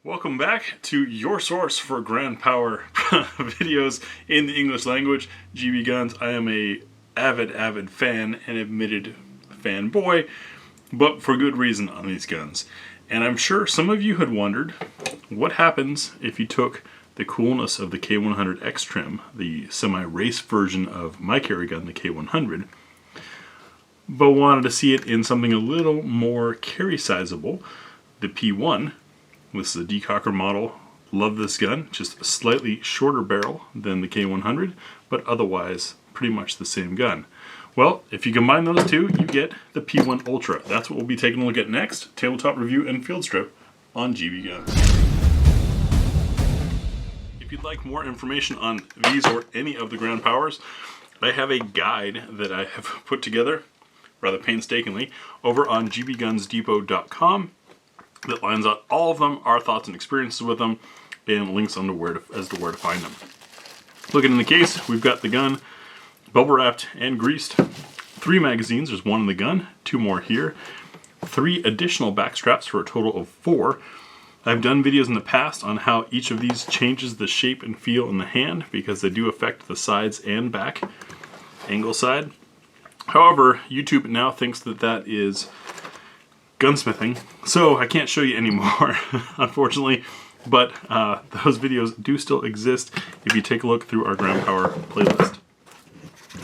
Welcome back to your source for Grand Power videos in the English language, GB Guns. I am a avid fan and admitted fanboy, but for good reason on these guns. And I'm sure some of you had wondered what happens if you took the coolness of the K100X trim, the semi-race version of my carry gun, the K100, but wanted to see it in something a little more carry sizable, the P1. This is a decocker model. Love this gun. Just a slightly shorter barrel than the K100, but otherwise pretty much the same gun. Well, if you combine those two, you get the P1 Ultra. That's what we'll be taking a look at next. Tabletop review and field strip on GB Guns. If you'd like more information on these or any of the Grand Powers, I have a guide that I have put together rather painstakingly over on gbgunsdepot.com. that lines out all of them, our thoughts and experiences with them, and links on as to where to find them. Looking in the case, we've got the gun bubble wrapped and greased. 3 magazines, there's 1 in the gun, 2 more here. 3 additional back straps for a total of 4. I've done videos in the past on how each of these changes the shape and feel in the hand because they do affect the sides and back, angle side. However, YouTube now thinks that that is gunsmithing, so I can't show you anymore, unfortunately, but those videos do still exist if you take a look through our Grand Power playlist.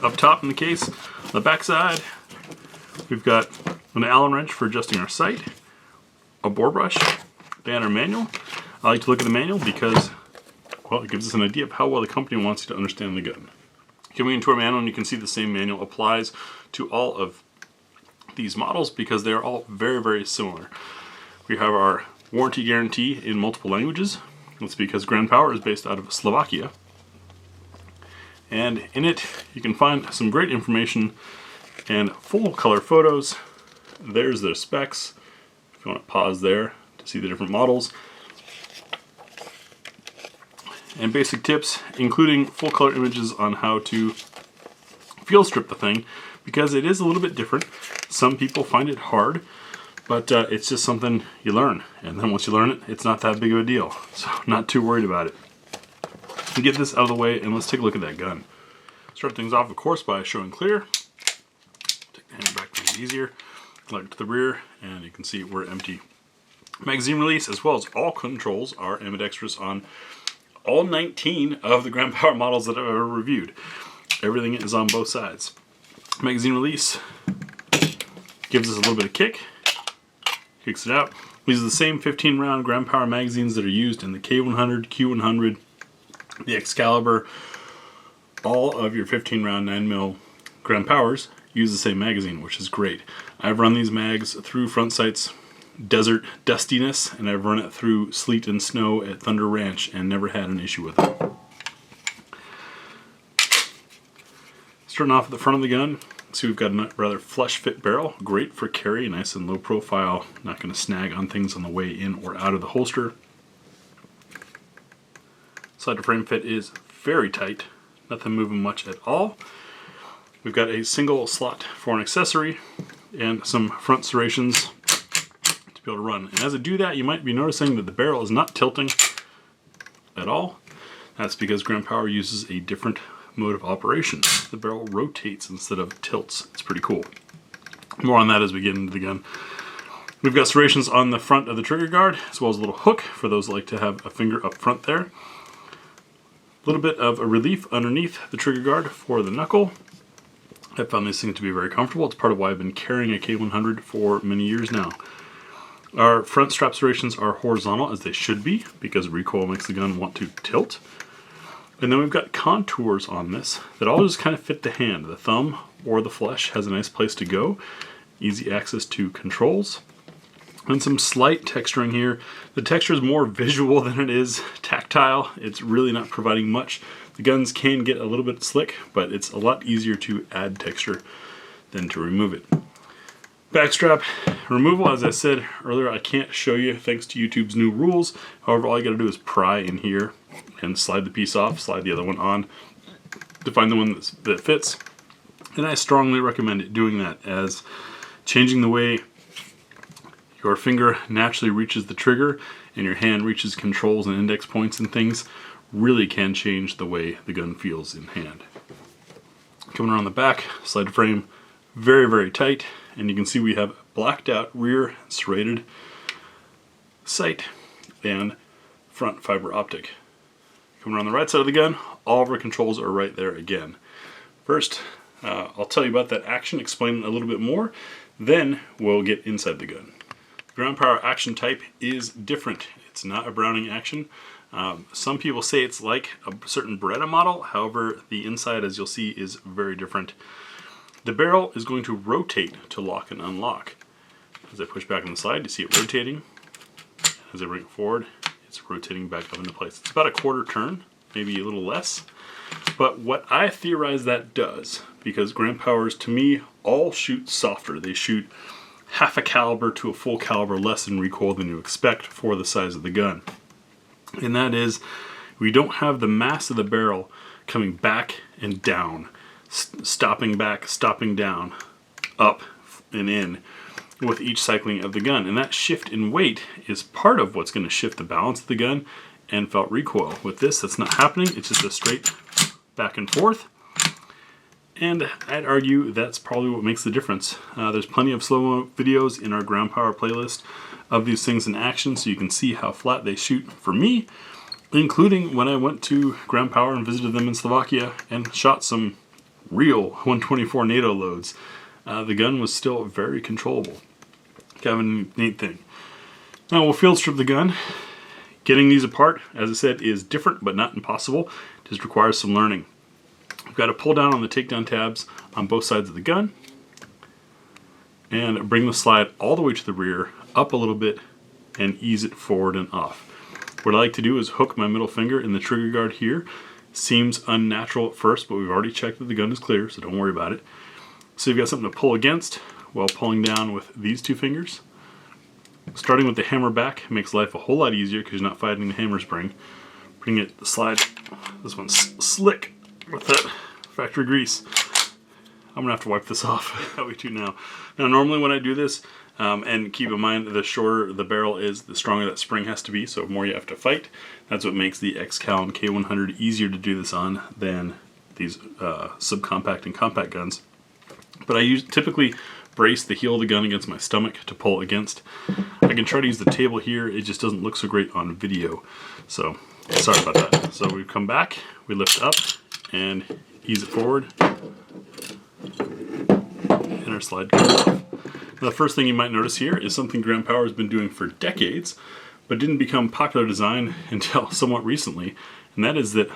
Up top in the case, on the back side, we've got an Allen wrench for adjusting our sight, a bore brush, and our manual. I like to look at the manual because, well, it gives us an idea of how well the company wants you to understand the gun. Coming into our manual, and you can see the same manual applies to all of these models because they are all very similar. We have our warranty guarantee in multiple languages. That's because Grand Power is based out of Slovakia. And in it, you can find some great information and full color photos. There's their specs. If you want to pause there to see the different models. And basic tips, including full color images on how to field strip the thing, because it is a little bit different. Some people find it hard, but it's just something you learn. And then once you learn it, it's not that big of a deal. So not too worried about it. To get this out of the way, and let's take a look at that gun. Start things off, of course, by showing clear. Take the hand back, make it easier. Look to the rear, and you can see we're empty. Magazine release, as well as all controls, are ambidextrous on all 19 of the Grand Power models that I've ever reviewed. Everything is on both sides. Magazine release gives us a little bit of kick, kicks it out. These are the same 15 round Grand Power magazines that are used in the K100, Q100, the Excalibur. All of your 15 round 9mm Grand Powers use the same magazine, which is great. I've run these mags through front sights desert dustiness, and I've run it through sleet and snow at Thunder Ranch and never had an issue with it. Starting off at the front of the gun, see we've got a rather flush fit barrel, great for carry, nice and low profile, not going to snag on things on the way in or out of the holster. Side to frame fit is very tight, nothing moving much at all. We've got a single slot for an accessory and some front serrations to be able to run. And as I do that, you might be noticing that the barrel is not tilting at all. That's because Grand Power uses a different mode of operation. The barrel rotates instead of tilts. It's pretty cool. More on that as we get into the gun. We've got serrations on the front of the trigger guard, as well as a little hook for those that like to have a finger up front there. A little bit of a relief underneath the trigger guard for the knuckle. I found these things to be very comfortable. It's part of why I've been carrying a K100 for many years now. Our front strap serrations are horizontal, as they should be, because recoil makes the gun want to tilt. And then we've got contours on this that all just kind of fit the hand. The thumb or the flesh has a nice place to go. Easy access to controls. And some slight texturing here. The texture is more visual than it is tactile. It's really not providing much. The guns can get a little bit slick, but it's a lot easier to add texture than to remove it. Backstrap removal, as I said earlier, I can't show you thanks to YouTube's new rules. However, all you gotta do is pry in here and slide the piece off, slide the other one on to find the one that fits. And I strongly recommend doing that, as changing the way your finger naturally reaches the trigger and your hand reaches controls and index points and things, really can change the way the gun feels in hand. Coming around the back, slide frame, very, very tight, and you can see we have blacked out rear serrated sight and front fiber optic. Coming around the right side of the gun, all of our controls are right there again. First, I'll tell you about that action, explain a little bit more, then we'll get inside the gun. The ground power action type is different. It's not a Browning action. Some people say it's like a certain Beretta model, however, the inside, as you'll see, is very different. The barrel is going to rotate to lock and unlock. As I push back on the slide, you see it rotating. As I bring it forward, it's rotating back up into place. It's about a quarter turn, maybe a little less. But what I theorize that does, because Grand Powers to me all shoot softer. They shoot half a caliber to a full caliber less in recoil than you expect for the size of the gun. And that is, we don't have the mass of the barrel coming back and down, stopping back, stopping down, up and in with each cycling of the gun. And that shift in weight is part of what's going to shift the balance of the gun and felt recoil. With this, that's not happening. It's just a straight back and forth. And I'd argue that's probably what makes the difference. There's plenty of slow-mo videos in our Ground Power playlist of these things in action, so you can see how flat they shoot for me, including when I went to Ground Power and visited them in Slovakia and shot some real 124 NATO loads. The gun was still very controllable. Kind of a neat thing. Now we'll field strip the gun. Getting these apart, as I said, is different but not impossible. It just requires some learning. We've got to pull down on the takedown tabs on both sides of the gun and bring the slide all the way to the rear, up a little bit, and ease it forward and off. What I like to do is hook my middle finger in the trigger guard here. Seems unnatural at first, but we've already checked that the gun is clear, so don't worry about it. So you've got something to pull against while pulling down with these two fingers. Starting with the hammer back makes life a whole lot easier because you're not fighting the hammer spring. Bring it, the slide, this one's slick with that factory grease. I'm gonna have to wipe this off. How we do now. Now normally when I do this, and keep in mind the shorter the barrel is, the stronger that spring has to be, so the more you have to fight. That's what makes the XCal and K100 easier to do this on than these subcompact and compact guns. But I typically brace the heel of the gun against my stomach to pull against. I can try to use the table here, it just doesn't look so great on video. So, sorry about that. So we come back, we lift up, and ease it forward. And our slide comes off. Now, the first thing you might notice here is something Grand Power has been doing for decades, but didn't become popular design until somewhat recently, and that is that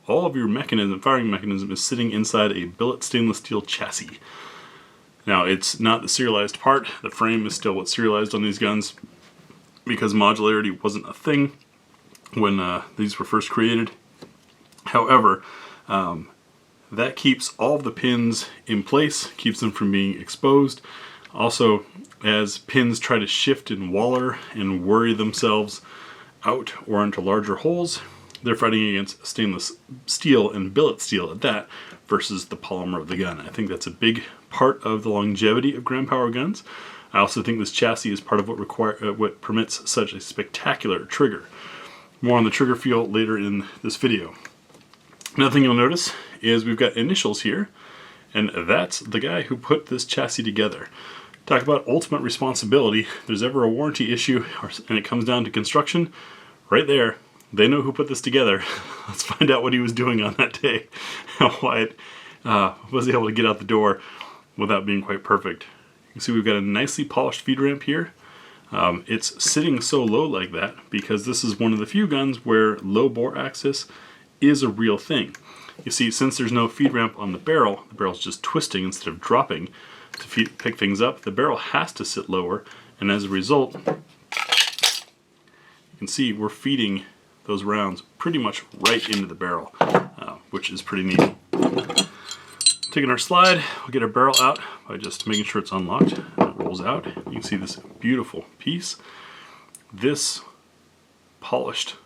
all of your mechanism, firing mechanism, is sitting inside a billet stainless steel chassis. Now, it's not the serialized part. The frame is still what's serialized on these guns because modularity wasn't a thing when these were first created. However, that keeps all of the pins in place, keeps them from being exposed. Also, as pins try to shift and waller and worry themselves out or into larger holes, they're fighting against stainless steel and billet steel at that versus the polymer of the gun. I think that's a big part of the longevity of Grand Power guns. I also think this chassis is part of what permits such a spectacular trigger. More on the trigger feel later in this video. Another thing you'll notice is we've got initials here, and that's the guy who put this chassis together. Talk about ultimate responsibility. If there's ever a warranty issue and it comes down to construction, right there, they know who put this together. Let's find out what he was doing on that day, why it was able to get out the door without being quite perfect. You can see we've got a nicely polished feed ramp here. It's sitting so low like that because this is one of the few guns where low bore axis is a real thing. You see, since there's no feed ramp on the barrel's just twisting instead of dropping to pick things up. The barrel has to sit lower, and as a result, you can see we're feeding those rounds pretty much right into the barrel, which is pretty neat. Taking our slide, we'll get our barrel out by just making sure it's unlocked, and it rolls out. You can see this beautiful piece. This polished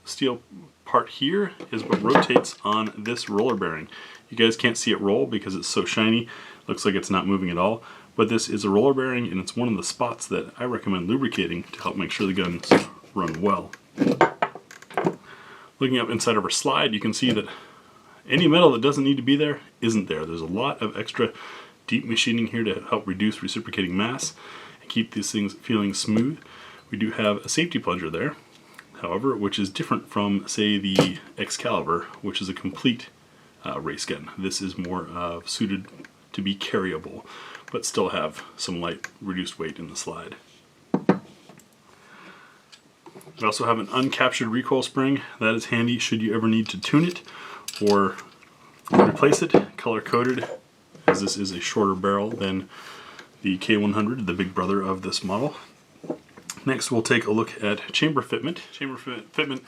steel part here is what rotates on this roller bearing. You guys can't see it roll because it's so shiny. Looks like it's not moving at all, but this is a roller bearing, and it's one of the spots that I recommend lubricating to help make sure the guns run well. Looking up inside of our slide, you can see that any metal that doesn't need to be there isn't there. There's a lot of extra deep machining here to help reduce reciprocating mass and keep these things feeling smooth. We do have a safety plunger there, however, which is different from, say, the Excalibur, which is a complete race gun. This is more suited to be carryable, but still have some light reduced weight in the slide. We also have an uncaptured recoil spring. That is handy should you ever need to tune it or replace it. Color coded, as this is a shorter barrel than the K100, the big brother of this model. Next, we'll take a look at chamber fitment. Chamber fitment,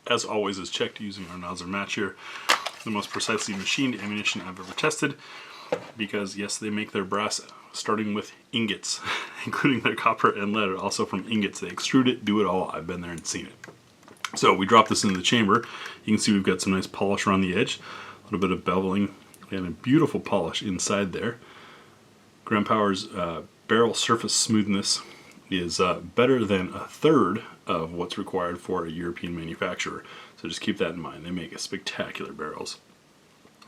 as always, is checked using our Nosler match here. The most precisely machined ammunition I've ever tested, because yes, they make their brass starting with ingots, including their copper and lead, also from ingots. They extrude it, do it all. I've been there and seen it. So we drop this into the chamber. You can see we've got some nice polish around the edge, a little bit of beveling, and a beautiful polish inside there. Graham Power's barrel surface smoothness is better than a third of what's required for a European manufacturer. So just keep that in mind. They make spectacular barrels.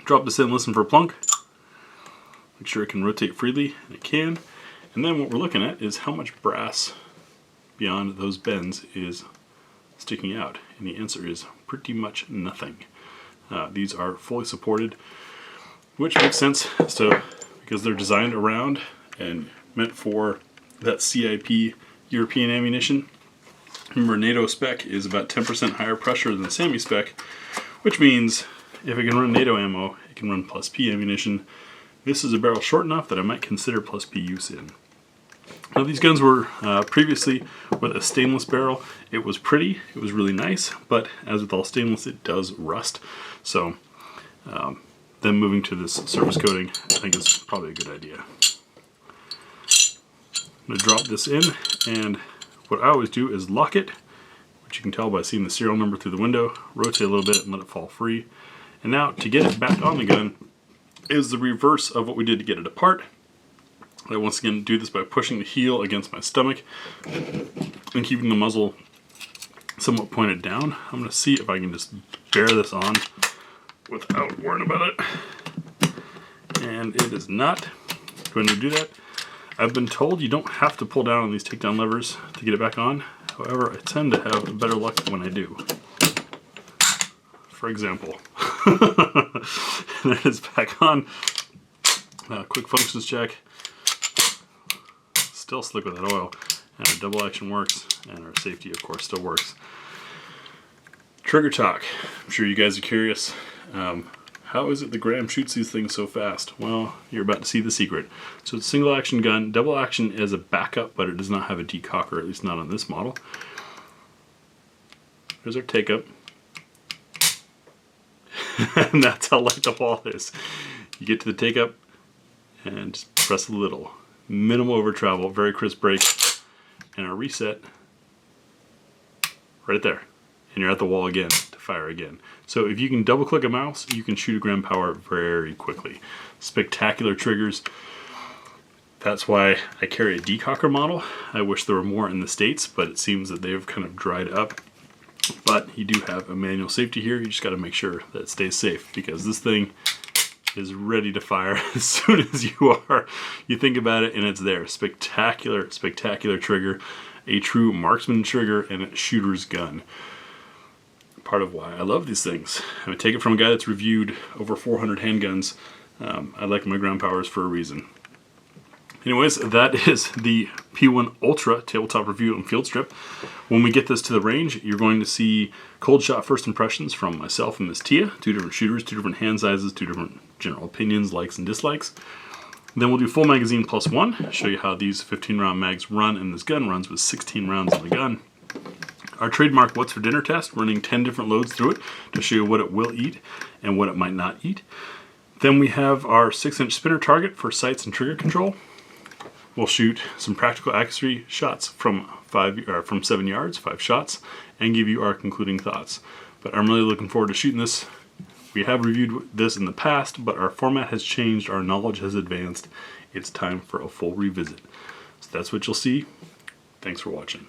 Drop this in, listen for a plunk. Make sure it can rotate freely, and it can. And then what we're looking at is how much brass beyond those bends is sticking out. And the answer is pretty much nothing. These are fully supported, which makes sense. So because they're designed around and meant for that CIP European ammunition. Remember, NATO spec is about 10% higher pressure than SAMI spec, which means if it can run NATO ammo, it can run plus P ammunition. This is a barrel short enough that I might consider plus P use in. Now, these guns were previously with a stainless barrel. It was pretty, it was really nice, but as with all stainless, it does rust. So then moving to this surface coating, I think is probably a good idea. I'm going to drop this in, and what I always do is lock it, which you can tell by seeing the serial number through the window, rotate a little bit and let it fall free. And now to get it back on the gun is the reverse of what we did to get it apart. I once again do this by pushing the heel against my stomach and keeping the muzzle somewhat pointed down. I'm going to see if I can just bear this on without worrying about it. And it is not going to do that. I've been told you don't have to pull down on these takedown levers to get it back on. However, I tend to have better luck when I do. For example, there it is back on. Quick functions check. Still slick with that oil. And our double action works. And our safety, of course, still works. Trigger talk. I'm sure you guys are curious. How is it that Graham shoots these things so fast? Well, you're about to see the secret. So it's a single action gun, double action as a backup, but it does not have a decocker, at least not on this model. There's our take up. And that's how light the ball is. You get to the take up and just press a little. Minimal over travel, very crisp break, and our reset right there. And you're at the wall again to fire again. So if you can double click a mouse, you can shoot a Graham Power very quickly. Spectacular triggers. That's why I carry a decocker model. I wish there were more in the States, but it seems that they've kind of dried up. But you do have a manual safety here. You just got to make sure that it stays safe, because this thing is ready to fire as soon as you are. You think about it and it's there. Spectacular, spectacular trigger. A true marksman trigger and a shooter's gun. Part of why I love these things. I would take it from a guy that's reviewed over 400 handguns. I like my Graham Powers for a reason. Anyways, that is the P1 Ultra tabletop review and field strip. When we get this to the range, you're going to see cold shot first impressions from myself and Miss Tia. 2 different shooters, 2 different hand sizes, 2 different general opinions, likes and dislikes. Then we'll do full magazine plus 1, show you how these 15 round mags run, and this gun runs with 16 rounds in the gun. Our trademark What's for Dinner test, running 10 different loads through it to show you what it will eat and what it might not eat. Then we have our 6-inch spinner target for sights and trigger control. We'll shoot some practical accuracy shots from 7 yards, 5 shots, and give you our concluding thoughts. But I'm really looking forward to shooting this We have reviewed this in the past, but our format has changed, our knowledge has advanced. It's time for a full revisit. So that's what you'll see. Thanks for watching.